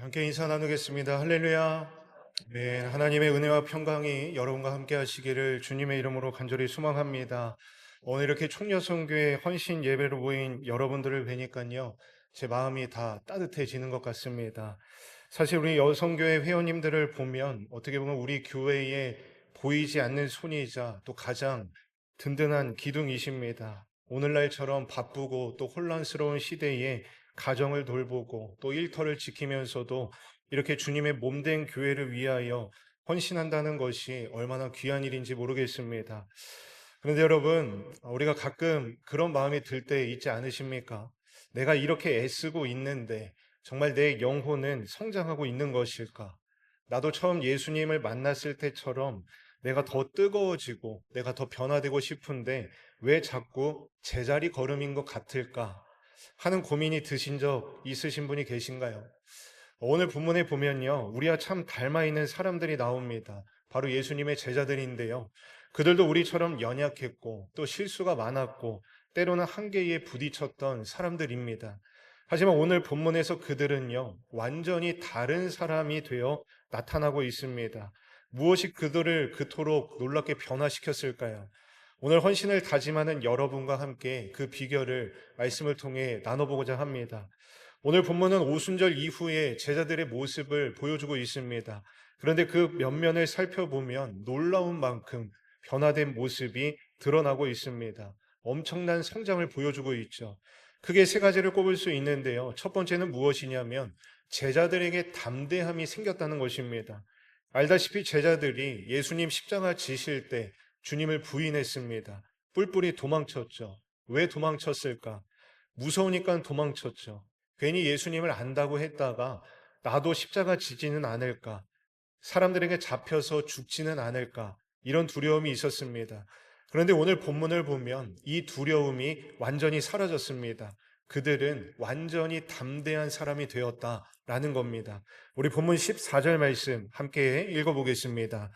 함께 인사 나누겠습니다. 할렐루야. 네, 하나님의 은혜와 평강이 여러분과 함께 하시기를 주님의 이름으로 간절히 소망합니다. 오늘 이렇게 총여성교회 헌신 예배로 모인 여러분들을 뵈니까요, 제 마음이 다 따뜻해지는 것 같습니다. 사실 우리 여성교회 회원님들을 보면 어떻게 보면 우리 교회에 보이지 않는 손이자 또 가장 든든한 기둥이십니다. 오늘날처럼 바쁘고 또 혼란스러운 시대에 가정을 돌보고 또 일터를 지키면서도 이렇게 주님의 몸된 교회를 위하여 헌신한다는 것이 얼마나 귀한 일인지 모르겠습니다. 그런데 여러분, 우리가 가끔 그런 마음이 들 때 있지 않으십니까? 내가 이렇게 애쓰고 있는데 정말 내 영혼은 성장하고 있는 것일까? 나도 처음 예수님을 만났을 때처럼 내가 더 뜨거워지고 내가 더 변화되고 싶은데 왜 자꾸 제자리 걸음인 것 같을까 하는 고민이 드신 적 있으신 분이 계신가요? 오늘 본문에 보면요, 우리와 참 닮아 있는 사람들이 나옵니다. 바로 예수님의 제자들인데요. 그들도 우리처럼 연약했고 또 실수가 많았고 때로는 한계에 부딪혔던 사람들입니다. 하지만 오늘 본문에서 그들은요, 완전히 다른 사람이 되어 나타나고 있습니다. 무엇이 그들을 그토록 놀랍게 변화시켰을까요? 오늘 헌신을 다짐하는 여러분과 함께 그 비결을 말씀을 통해 나눠보고자 합니다. 오늘 본문은 오순절 이후에 제자들의 모습을 보여주고 있습니다. 그런데 그 면면을 살펴보면 놀라운 만큼 변화된 모습이 드러나고 있습니다. 엄청난 성장을 보여주고 있죠. 크게 세 가지를 꼽을 수 있는데요. 첫 번째는 무엇이냐면 제자들에게 담대함이 생겼다는 것입니다. 알다시피 제자들이 예수님 십자가 지실 때 주님을 부인했습니다. 뿔뿔이 도망쳤죠. 왜 도망쳤을까? 무서우니까 도망쳤죠. 괜히 예수님을 안다고 했다가 나도 십자가 지지는 않을까? 사람들에게 잡혀서 죽지는 않을까? 이런 두려움이 있었습니다. 그런데 오늘 본문을 보면 이 두려움이 완전히 사라졌습니다. 그들은 완전히 담대한 사람이 되었다라는 겁니다. 우리 본문 14절 말씀 함께 읽어보겠습니다.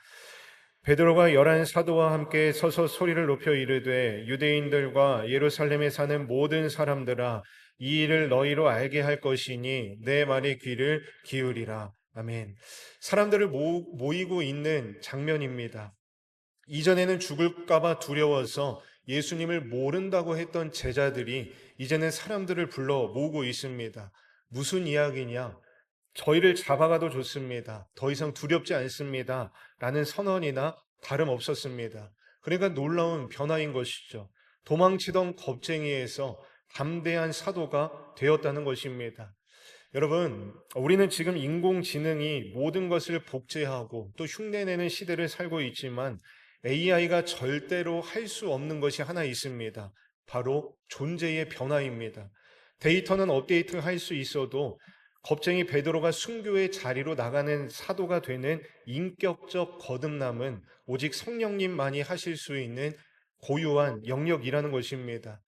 베드로가 열한 사도와 함께 서서 소리를 높여 이르되 유대인들과 예루살렘에 사는 모든 사람들아 이 일을 너희로 알게 할 것이니 내 말에 귀를 기울이라. 아멘. 사람들을 모이고 있는 장면입니다. 이전에는 죽을까봐 두려워서 예수님을 모른다고 했던 제자들이 이제는 사람들을 불러 모으고 있습니다. 무슨 이야기냐? 저희를 잡아가도 좋습니다. 더 이상 두렵지 않습니다. 라는 선언이나 다름없었습니다. 그러니까 놀라운 변화인 것이죠. 도망치던 겁쟁이에서 담대한 사도가 되었다는 것입니다. 여러분, 우리는 지금 인공지능이 모든 것을 복제하고 또 흉내내는 시대를 살고 있지만 AI가 절대로 할 수 없는 것이 하나 있습니다. 바로 존재의 변화입니다. 데이터는 업데이트 할 수 있어도 겁쟁이 베드로가 순교의 자리로 나가는 사도가 되는 인격적 거듭남은 오직 성령님만이 하실 수 있는 고유한 영역이라는 것입니다.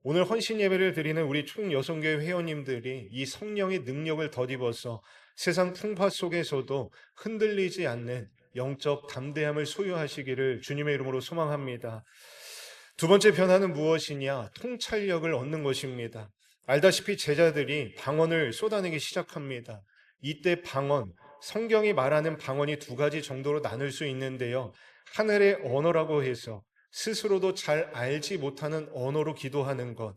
오늘 헌신 예배를 드리는 우리 총여성교회 회원님들이 이 성령의 능력을 덧입어서 세상 풍파 속에서도 흔들리지 않는 영적 담대함을 소유하시기를 주님의 이름으로 소망합니다. 두 번째 변화는 무엇이냐? 통찰력을 얻는 것입니다. 알다시피 제자들이 방언을 쏟아내기 시작합니다. 이때 방언, 성경이 말하는 방언이 두 가지 정도로 나눌 수 있는데요. 하늘의 언어라고 해서 스스로도 잘 알지 못하는 언어로 기도하는 것.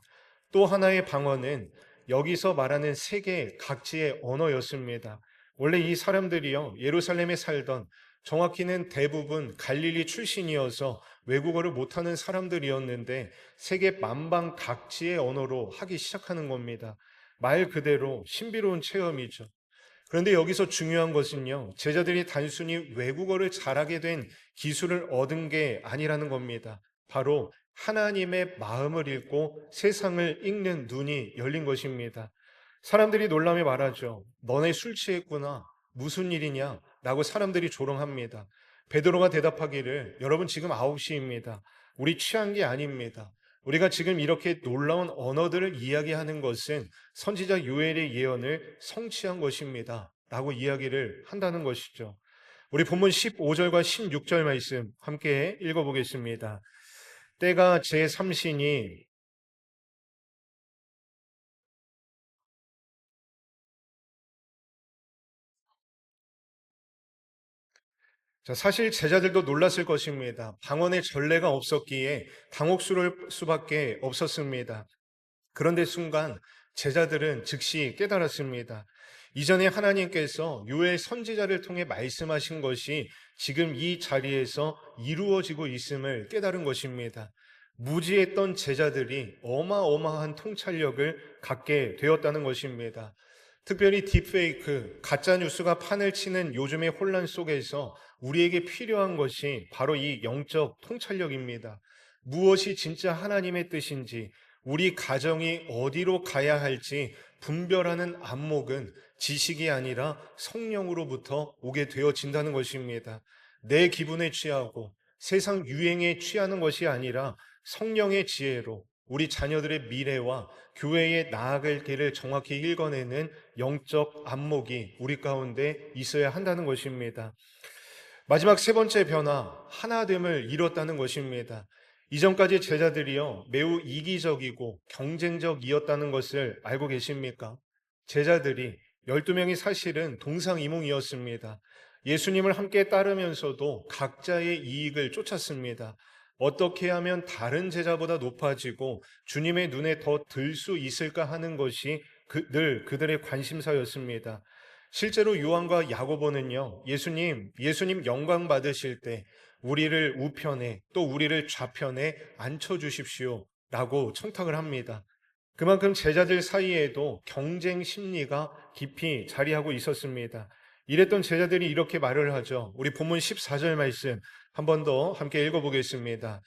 또 하나의 방언은 여기서 말하는 세계 각지의 언어였습니다. 원래 이 사람들이요, 예루살렘에 살던 정확히는 대부분 갈릴리 출신이어서 외국어를 못하는 사람들이었는데 세계 만방 각지의 언어로 하기 시작하는 겁니다. 말 그대로 신비로운 체험이죠. 그런데 여기서 중요한 것은요, 제자들이 단순히 외국어를 잘하게 된 기술을 얻은 게 아니라는 겁니다. 바로 하나님의 마음을 읽고 세상을 읽는 눈이 열린 것입니다. 사람들이 놀라며 말하죠. 너네 술 취했구나. 무슨 일이냐? 라고 사람들이 조롱합니다. 베드로가 대답하기를 여러분 지금 9시입니다. 우리 취한 게 아닙니다. 우리가 지금 이렇게 놀라운 언어들을 이야기하는 것은 선지자 요엘의 예언을 성취한 것입니다. 라고 이야기를 한다는 것이죠. 우리 본문 15절과 16절 말씀 함께 읽어보겠습니다. 때가 제3신이 자, 사실 제자들도 놀랐을 것입니다. 방언의 전례가 없었기에 당혹스러울 수밖에 없었습니다. 그런데 순간 제자들은 즉시 깨달았습니다. 이전에 하나님께서 요엘 선지자를 통해 말씀하신 것이 지금 이 자리에서 이루어지고 있음을 깨달은 것입니다. 무지했던 제자들이 어마어마한 통찰력을 갖게 되었다는 것입니다. 특별히 딥페이크, 가짜뉴스가 판을 치는 요즘의 혼란 속에서 우리에게 필요한 것이 바로 이 영적 통찰력입니다. 무엇이 진짜 하나님의 뜻인지, 우리 가정이 어디로 가야 할지 분별하는 안목은 지식이 아니라 성령으로부터 오게 되어진다는 것입니다. 내 기분에 취하고 세상 유행에 취하는 것이 아니라 성령의 지혜로 우리 자녀들의 미래와 교회에 나아갈 길을 정확히 읽어내는 영적 안목이 우리 가운데 있어야 한다는 것입니다. 마지막 세 번째 변화, 하나됨을 이뤘다는 것입니다. 이전까지 제자들이요, 매우 이기적이고 경쟁적이었다는 것을 알고 계십니까? 제자들이 12명이 사실은 동상이몽이었습니다. 예수님을 함께 따르면서도 각자의 이익을 쫓았습니다. 어떻게 하면 다른 제자보다 높아지고 주님의 눈에 더 들 수 있을까 하는 것이 늘 그들의 관심사였습니다. 실제로 요한과 야고보는요, 예수님 영광 받으실 때 우리를 우편에 또 우리를 좌편에 앉혀주십시오 라고 청탁을 합니다. 그만큼 제자들 사이에도 경쟁 심리가 깊이 자리하고 있었습니다. 이랬던 제자들이 이렇게 말을 하죠. 우리 본문 14절 말씀 한 번 더 함께 읽어보겠습니다.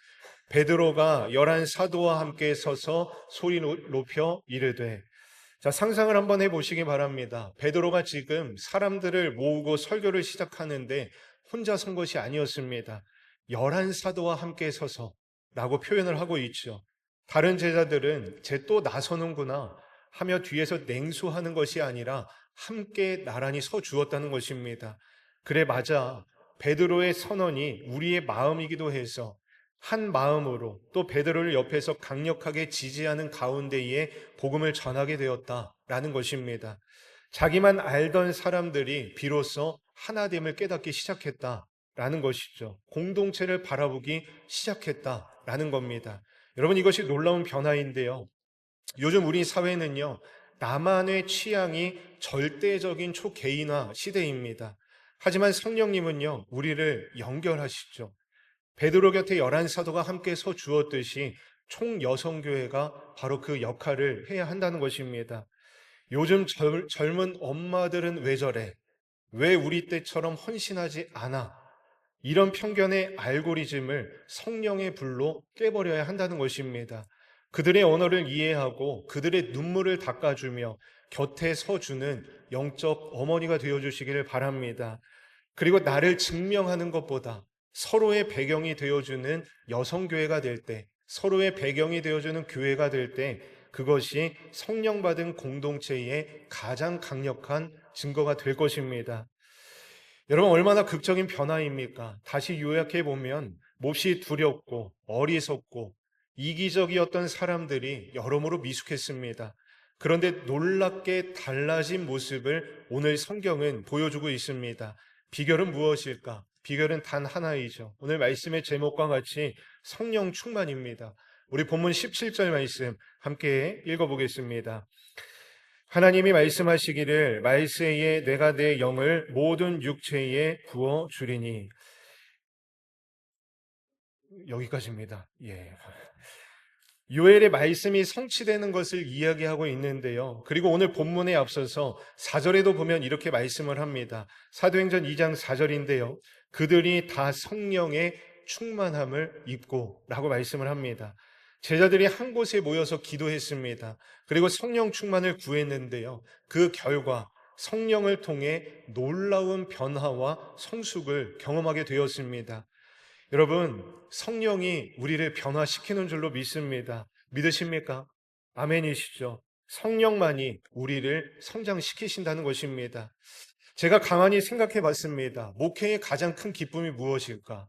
베드로가 11 사도와 함께 서서 소리 높여 이르되. 자, 상상을 한번 해보시기 바랍니다. 베드로가 지금 사람들을 모으고 설교를 시작하는데 혼자 선 것이 아니었습니다. 11 사도와 함께 서서 라고 표현을 하고 있죠. 다른 제자들은 쟤 또 나서는구나 하며 뒤에서 냉소하는 것이 아니라 함께 나란히 서 주었다는 것입니다. 그래, 맞아. 베드로의 선언이 우리의 마음이기도 해서 한 마음으로 또 베드로를 옆에서 강력하게 지지하는 가운데에 복음을 전하게 되었다라는 것입니다. 자기만 알던 사람들이 비로소 하나됨을 깨닫기 시작했다라는 것이죠. 공동체를 바라보기 시작했다라는 겁니다. 여러분, 이것이 놀라운 변화인데요. 요즘 우리 사회는요, 나만의 취향이 절대적인 초개인화 시대입니다. 하지만 성령님은요, 우리를 연결하시죠. 베드로 곁에 11 사도가 함께 서 주었듯이 총여성교회가 바로 그 역할을 해야 한다는 것입니다. 요즘 젊은 엄마들은 왜 저래? 왜 우리 때처럼 헌신하지 않아? 이런 편견의 알고리즘을 성령의 불로 깨버려야 한다는 것입니다. 그들의 언어를 이해하고 그들의 눈물을 닦아주며 곁에 서주는 영적 어머니가 되어주시기를 바랍니다. 그리고 나를 증명하는 것보다 서로의 배경이 되어주는 여성교회가 될 때, 서로의 배경이 되어주는 교회가 될 때, 그것이 성령 받은 공동체의 가장 강력한 증거가 될 것입니다. 여러분, 얼마나 극적인 변화입니까? 다시 요약해 보면 몹시 두렵고 어리석고 이기적이었던 사람들이 여러모로 미숙했습니다. 그런데 놀랍게 달라진 모습을 오늘 성경은 보여주고 있습니다. 비결은 무엇일까? 비결은 단 하나이죠. 오늘 말씀의 제목과 같이 성령 충만입니다. 우리 본문 17절 말씀 함께 읽어보겠습니다. 하나님이 말씀하시기를 말세에 내가 내 영을 모든 육체에 부어 주리니. 여기까지입니다. 예. 요엘의 말씀이 성취되는 것을 이야기하고 있는데요. 그리고 오늘 본문에 앞서서 4절에도 보면 이렇게 말씀을 합니다. 사도행전 2장 4절인데요. 그들이 다 성령의 충만함을 입고 라고 말씀을 합니다. 제자들이 한 곳에 모여서 기도했습니다. 그리고 성령 충만을 구했는데요. 그 결과 성령을 통해 놀라운 변화와 성숙을 경험하게 되었습니다. 여러분, 성령이 우리를 변화시키는 줄로 믿습니다. 믿으십니까? 아멘이시죠? 성령만이 우리를 성장시키신다는 것입니다. 제가 가만히 생각해 봤습니다. 목회의 가장 큰 기쁨이 무엇일까?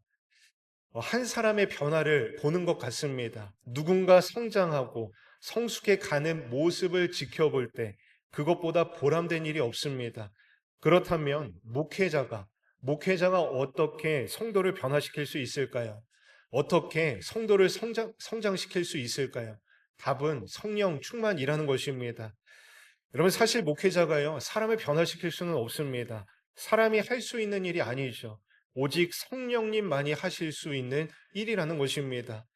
한 사람의 변화를 보는 것 같습니다. 누군가 성장하고 성숙해 가는 모습을 지켜볼 때 그것보다 보람된 일이 없습니다. 그렇다면 목회자가 목회자가 어떻게 성도를 변화시킬 수 있을까요? 어떻게 성도를 성장시킬 수 있을까요? 답은 성령 충만이라는 것입니다. 여러분, 사실 목회자가요, 사람을 변화시킬 수는 없습니다. 사람이 할 수 있는 일이 아니죠. 오직 성령님만이 하실 수 있는 일이라는 것입니다.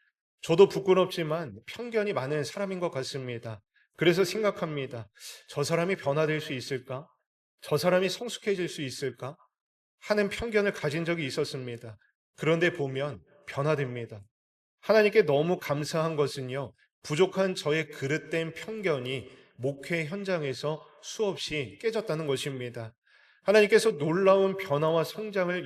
저도 부끄럽지만 편견이 많은 사람인 것 같습니다. 그래서 생각합니다. 저 사람이 변화될 수 있을까? 저 사람이 성숙해질 수 있을까? 하는 편견을 가진 적이 있었습니다. 그런데 보면 변화됩니다. 하나님께 너무 감사한 것은요, 부족한 저의 그릇된 편견이 목회 현장에서 수없이 깨졌다는 것입니다. 하나님께서 놀라운 변화와 성장을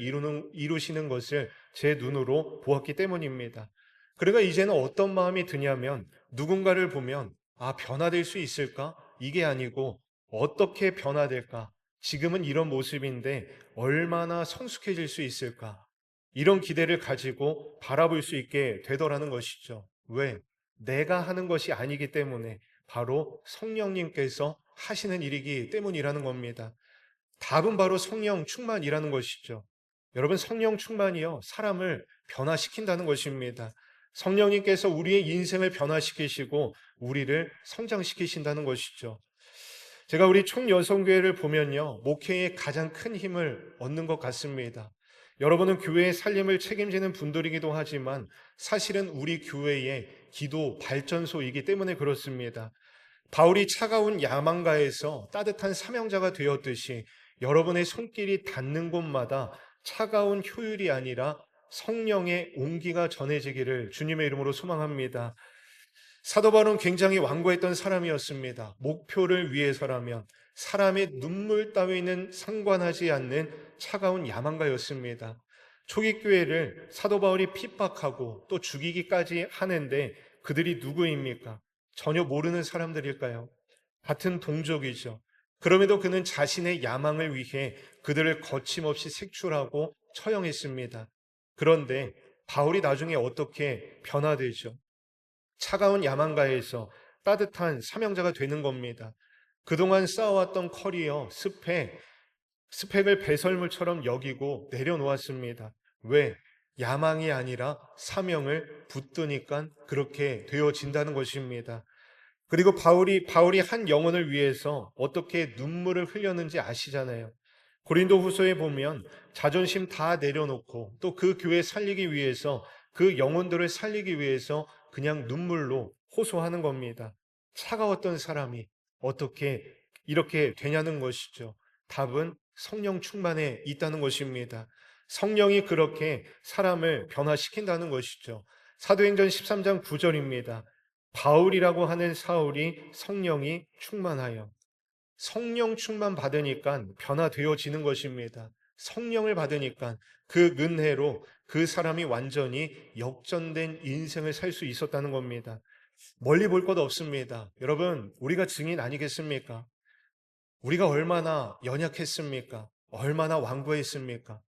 이루시는 것을 제 눈으로 보았기 때문입니다. 그러니까 이제는 어떤 마음이 드냐면, 누군가를 보면 변화될 수 있을까? 이게 아니고 어떻게 변화될까? 지금은 이런 모습인데 얼마나 성숙해질 수 있을까? 이런 기대를 가지고 바라볼 수 있게 되더라는 것이죠. 왜? 내가 하는 것이 아니기 때문에, 바로 성령님께서 하시는 일이기 때문이라는 겁니다. 답은 바로 성령 충만이라는 것이죠. 여러분, 성령 충만이요, 사람을 변화시킨다는 것입니다. 성령님께서 우리의 인생을 변화시키시고 우리를 성장시키신다는 것이죠. 제가 우리 총여성교회를 보면요, 목회에 가장 큰 힘을 얻는 것 같습니다. 여러분은 교회의 살림을 책임지는 분들이기도 하지만 사실은 우리 교회의 기도 발전소이기 때문에 그렇습니다. 바울이 차가운 야망가에서 따뜻한 사명자가 되었듯이, 여러분의 손길이 닿는 곳마다 차가운 효율이 아니라 성령의 온기가 전해지기를 주님의 이름으로 소망합니다. 사도 바울은 굉장히 완고했던 사람이었습니다. 목표를 위해서라면 사람의 눈물 따위는 상관하지 않는 차가운 야망가였습니다. 초기 교회를 사도 바울이 핍박하고 또 죽이기까지 하는데, 그들이 누구입니까? 전혀 모르는 사람들일까요? 같은 동족이죠. 그럼에도 그는 자신의 야망을 위해 그들을 거침없이 색출하고 처형했습니다. 그런데 바울이 나중에 어떻게 변화되죠? 차가운 야망가에서 따뜻한 사명자가 되는 겁니다. 그동안 쌓아왔던 커리어, 스펙을 배설물처럼 여기고 내려놓았습니다. 왜? 야망이 아니라 사명을 붙드니까 그렇게 되어진다는 것입니다. 그리고 바울이 한 영혼을 위해서 어떻게 눈물을 흘렸는지 아시잖아요. 고린도 후서에 보면 자존심 다 내려놓고 또 그 교회 살리기 위해서, 그 영혼들을 살리기 위해서 그냥 눈물로 호소하는 겁니다. 차가웠던 사람이 어떻게 이렇게 되냐는 것이죠. 답은 성령 충만에 있다는 것입니다. 성령이 그렇게 사람을 변화시킨다는 것이죠. 사도행전 13장 9절입니다. 바울이라고 하는 사울이 성령이 충만하여, 성령 충만 받으니까 변화되어지는 것입니다. 성령을 받으니까 그 은혜로 그 사람이 완전히 역전된 인생을 살 수 있었다는 겁니다. 멀리 볼 것 없습니다. 여러분, 우리가 증인 아니겠습니까? 우리가 얼마나 연약했습니까? 얼마나 완고했습니까?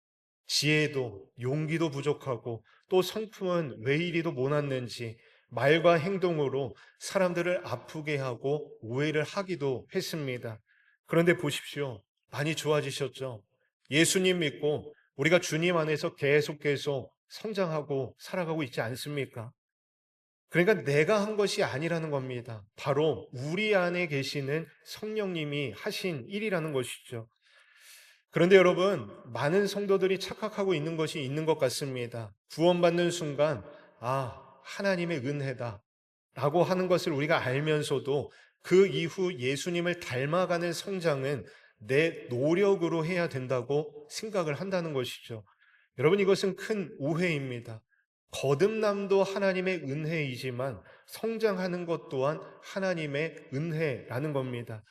지혜도 용기도 부족하고 또 성품은 왜 이리도 못났는지 말과 행동으로 사람들을 아프게 하고 오해를 하기도 했습니다. 그런데 보십시오. 많이 좋아지셨죠? 예수님 믿고 우리가 주님 안에서 계속 성장하고 살아가고 있지 않습니까? 그러니까 내가 한 것이 아니라는 겁니다. 바로 우리 안에 계시는 성령님이 하신 일이라는 것이죠. 그런데 여러분, 많은 성도들이 착각하고 있는 것이 있는 것 같습니다. 구원받는 순간, 하나님의 은혜다 라고 하는 것을 우리가 알면서도 그 이후 예수님을 닮아가는 성장은 내 노력으로 해야 된다고 생각을 한다는 것이죠. 여러분, 이것은 큰 오해입니다. 거듭남도 하나님의 은혜이지만 성장하는 것 또한 하나님의 은혜라는 겁니다.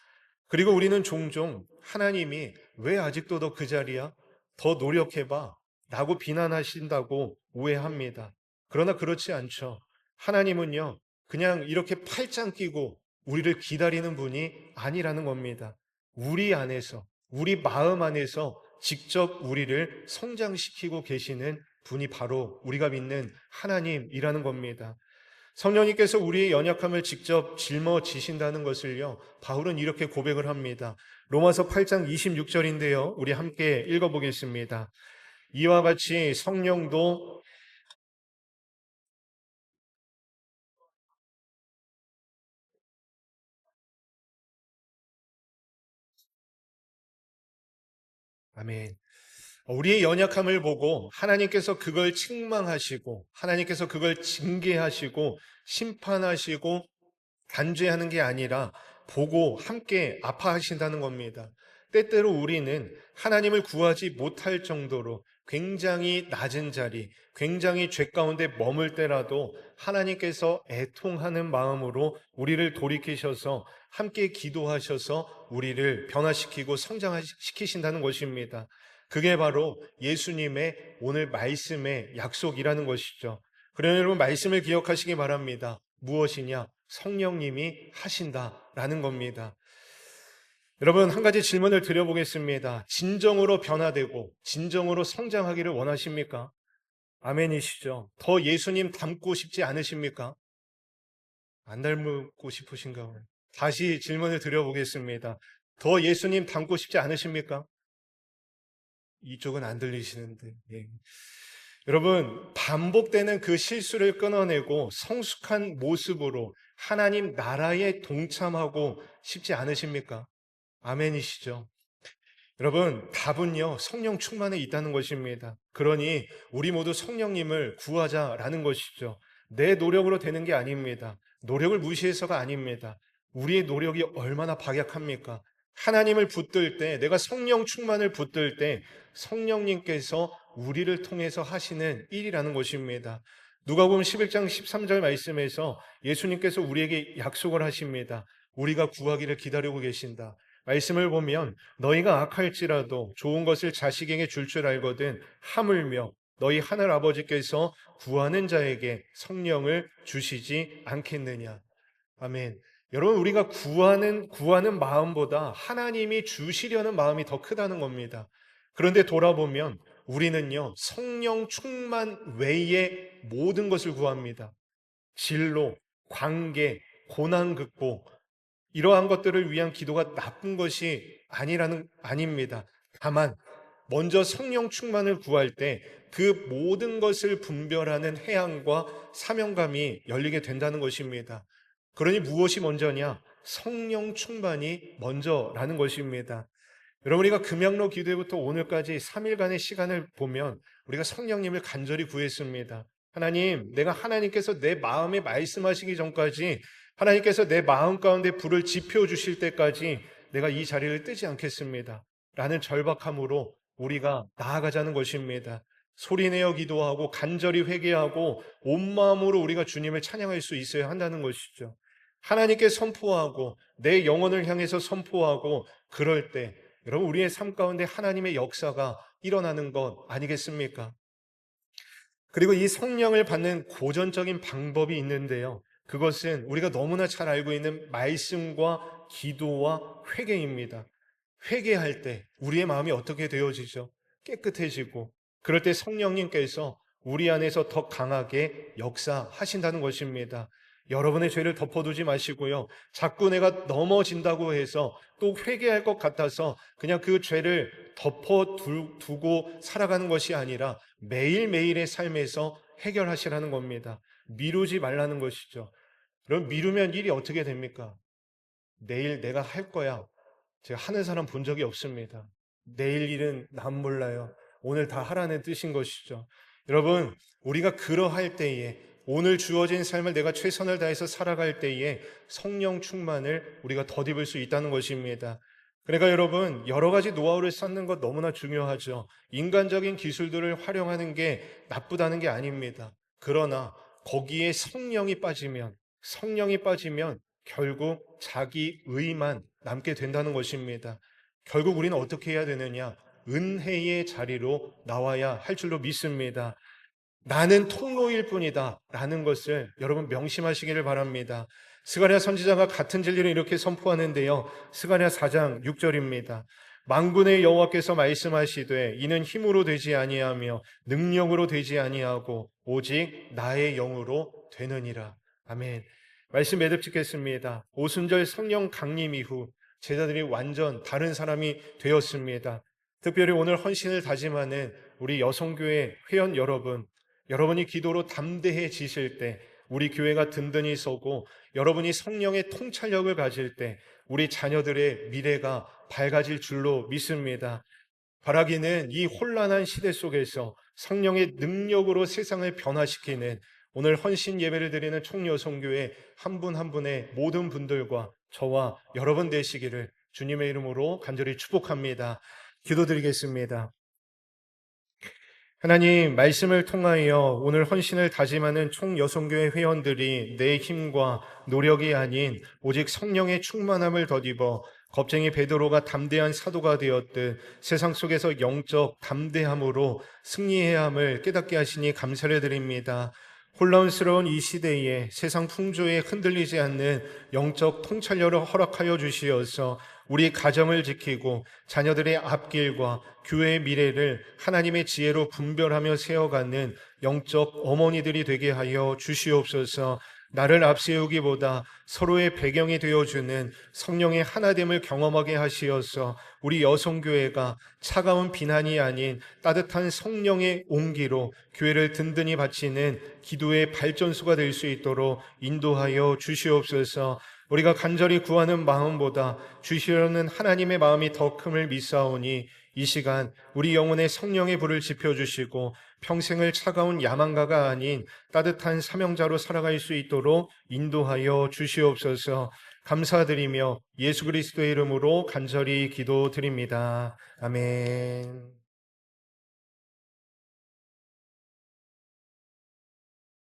그리고 우리는 종종 하나님이 왜 아직도 너 그 자리야? 더 노력해봐 라고 비난하신다고 오해합니다. 그러나 그렇지 않죠. 하나님은요, 그냥 이렇게 팔짱 끼고 우리를 기다리는 분이 아니라는 겁니다. 우리 안에서, 우리 마음 안에서 직접 우리를 성장시키고 계시는 분이 바로 우리가 믿는 하나님이라는 겁니다. 성령님께서 우리의 연약함을 직접 짊어지신다는 것을요, 바울은 이렇게 고백을 합니다. 로마서 8장 26절인데요. 우리 함께 읽어보겠습니다. 이와 같이 성령도 아멘. 우리의 연약함을 보고 하나님께서 그걸 책망하시고 하나님께서 그걸 징계하시고 심판하시고 단죄하는 게 아니라 보고 함께 아파하신다는 겁니다. 때때로 우리는 하나님을 구하지 못할 정도로 굉장히 낮은 자리, 굉장히 죄 가운데 머물 때라도 하나님께서 애통하는 마음으로 우리를 돌이키셔서 함께 기도하셔서 우리를 변화시키고 성장시키신다는 것입니다. 그게 바로 예수님의 오늘 말씀의 약속이라는 것이죠. 그러나 여러분 말씀을 기억하시기 바랍니다. 무엇이냐? 성령님이 하신다라는 겁니다. 여러분 한 가지 질문을 드려보겠습니다. 진정으로 변화되고 진정으로 성장하기를 원하십니까? 아멘이시죠. 더 예수님 닮고 싶지 않으십니까? 안 닮고 싶으신가 봐요. 다시 질문을 드려보겠습니다. 더 예수님 닮고 싶지 않으십니까? 이쪽은 안 들리시는데. 예. 여러분, 반복되는 그 실수를 끊어내고 성숙한 모습으로 하나님 나라에 동참하고 싶지 않으십니까? 아멘이시죠? 여러분, 답은요, 성령 충만에 있다는 것입니다. 그러니 우리 모두 성령님을 구하자라는 것이죠. 내 노력으로 되는 게 아닙니다. 노력을 무시해서가 아닙니다. 우리의 노력이 얼마나 박약합니까? 하나님을 붙들 때, 내가 성령 충만을 붙들 때 성령님께서 우리를 통해서 하시는 일이라는 것입니다. 누가복음 11장 13절 말씀에서 예수님께서 우리에게 약속을 하십니다. 우리가 구하기를 기다리고 계신다. 말씀을 보면 너희가 악할지라도 좋은 것을 자식에게 줄 알거든 하물며 너희 하늘 아버지께서 구하는 자에게 성령을 주시지 않겠느냐. 아멘. 여러분 우리가 구하는 마음보다 하나님이 주시려는 마음이 더 크다는 겁니다. 그런데 돌아보면 우리는요 성령 충만 외에 모든 것을 구합니다. 진로, 관계, 고난 극복 이러한 것들을 위한 기도가 나쁜 것이 아닙니다. 다만 먼저 성령 충만을 구할 때 그 모든 것을 분별하는 해안과 사명감이 열리게 된다는 것입니다. 그러니 무엇이 먼저냐? 성령 충만이 먼저라는 것입니다. 여러분 우리가 금양로 기도회부터 오늘까지 3일간의 시간을 보면 우리가 성령님을 간절히 구했습니다. 하나님, 내가 하나님께서 내 마음에 말씀하시기 전까지 하나님께서 내 마음 가운데 불을 지펴 주실 때까지 내가 이 자리를 뜨지 않겠습니다. 라는 절박함으로 우리가 나아가자는 것입니다. 소리내어 기도하고 간절히 회개하고 온 마음으로 우리가 주님을 찬양할 수 있어야 한다는 것이죠. 하나님께 선포하고 내 영혼을 향해서 선포하고 그럴 때 여러분 우리의 삶 가운데 하나님의 역사가 일어나는 것 아니겠습니까? 그리고 이 성령을 받는 고전적인 방법이 있는데요. 그것은 우리가 너무나 잘 알고 있는 말씀과 기도와 회개입니다. 회개할 때 우리의 마음이 어떻게 되어지죠? 깨끗해지고 그럴 때 성령님께서 우리 안에서 더 강하게 역사하신다는 것입니다. 여러분의 죄를 덮어두지 마시고요. 자꾸 내가 넘어진다고 해서 또 회개할 것 같아서 그냥 그 죄를 덮어두고 살아가는 것이 아니라 매일매일의 삶에서 해결하시라는 겁니다. 미루지 말라는 것이죠. 그럼 미루면 일이 어떻게 됩니까? 내일 내가 할 거야. 제가 하는 사람 본 적이 없습니다. 내일 일은 난 몰라요. 오늘 다 하라는 뜻인 것이죠. 여러분, 우리가 그러할 때에 오늘 주어진 삶을 내가 최선을 다해서 살아갈 때에 성령 충만을 우리가 덧입을 수 있다는 것입니다. 그러니까 여러분, 여러 가지 노하우를 쌓는 것 너무나 중요하죠. 인간적인 기술들을 활용하는 게 나쁘다는 게 아닙니다. 그러나 거기에 성령이 빠지면 결국 자기 의만 남게 된다는 것입니다. 결국 우리는 어떻게 해야 되느냐? 은혜의 자리로 나와야 할 줄로 믿습니다. 나는 통로일 뿐이다 라는 것을 여러분 명심하시기를 바랍니다. 스가랴 선지자가 같은 진리를 이렇게 선포하는데요. 스가랴 4장 6절입니다. 만군의 여호와께서 말씀하시되 이는 힘으로 되지 아니하며 능력으로 되지 아니하고 오직 나의 영으로 되느니라. 아멘. 말씀 매듭 짓겠습니다. 오순절 성령 강림 이후 제자들이 완전 다른 사람이 되었습니다. 특별히 오늘 헌신을 다짐하는 우리 여성교회 회원 여러분, 여러분이 기도로 담대해지실 때, 우리 교회가 든든히 서고 여러분이 성령의 통찰력을 가질 때 우리 자녀들의 미래가 밝아질 줄로 믿습니다. 바라기는 이 혼란한 시대 속에서 성령의 능력으로 세상을 변화시키는 오늘 헌신 예배를 드리는 총여성교회 한 분 한 분의 모든 분들과 저와 여러분 되시기를 주님의 이름으로 간절히 축복합니다. 기도드리겠습니다. 하나님, 말씀을 통하여 오늘 헌신을 다짐하는 총여성교회 회원들이 내 힘과 노력이 아닌 오직 성령의 충만함을 덧입어 겁쟁이 베드로가 담대한 사도가 되었듯 세상 속에서 영적 담대함으로 승리해야 함을 깨닫게 하시니 감사를 드립니다. 혼란스러운 이 시대에 세상 풍조에 흔들리지 않는 영적 통찰력을 허락하여 주시어서 우리 가정을 지키고 자녀들의 앞길과 교회의 미래를 하나님의 지혜로 분별하며 세워가는 영적 어머니들이 되게 하여 주시옵소서. 나를 앞세우기보다 서로의 배경이 되어주는 성령의 하나됨을 경험하게 하시어서 우리 여성교회가 차가운 비난이 아닌 따뜻한 성령의 온기로 교회를 든든히 바치는 기도의 발전소가 될 수 있도록 인도하여 주시옵소서. 우리가 간절히 구하는 마음보다 주시려는 하나님의 마음이 더 큼을 믿사오니 이 시간 우리 영혼의 성령의 불을 지펴주시고 평생을 차가운 야망가가 아닌 따뜻한 사명자로 살아갈 수 있도록 인도하여 주시옵소서. 감사드리며 예수 그리스도의 이름으로 간절히 기도드립니다. 아멘.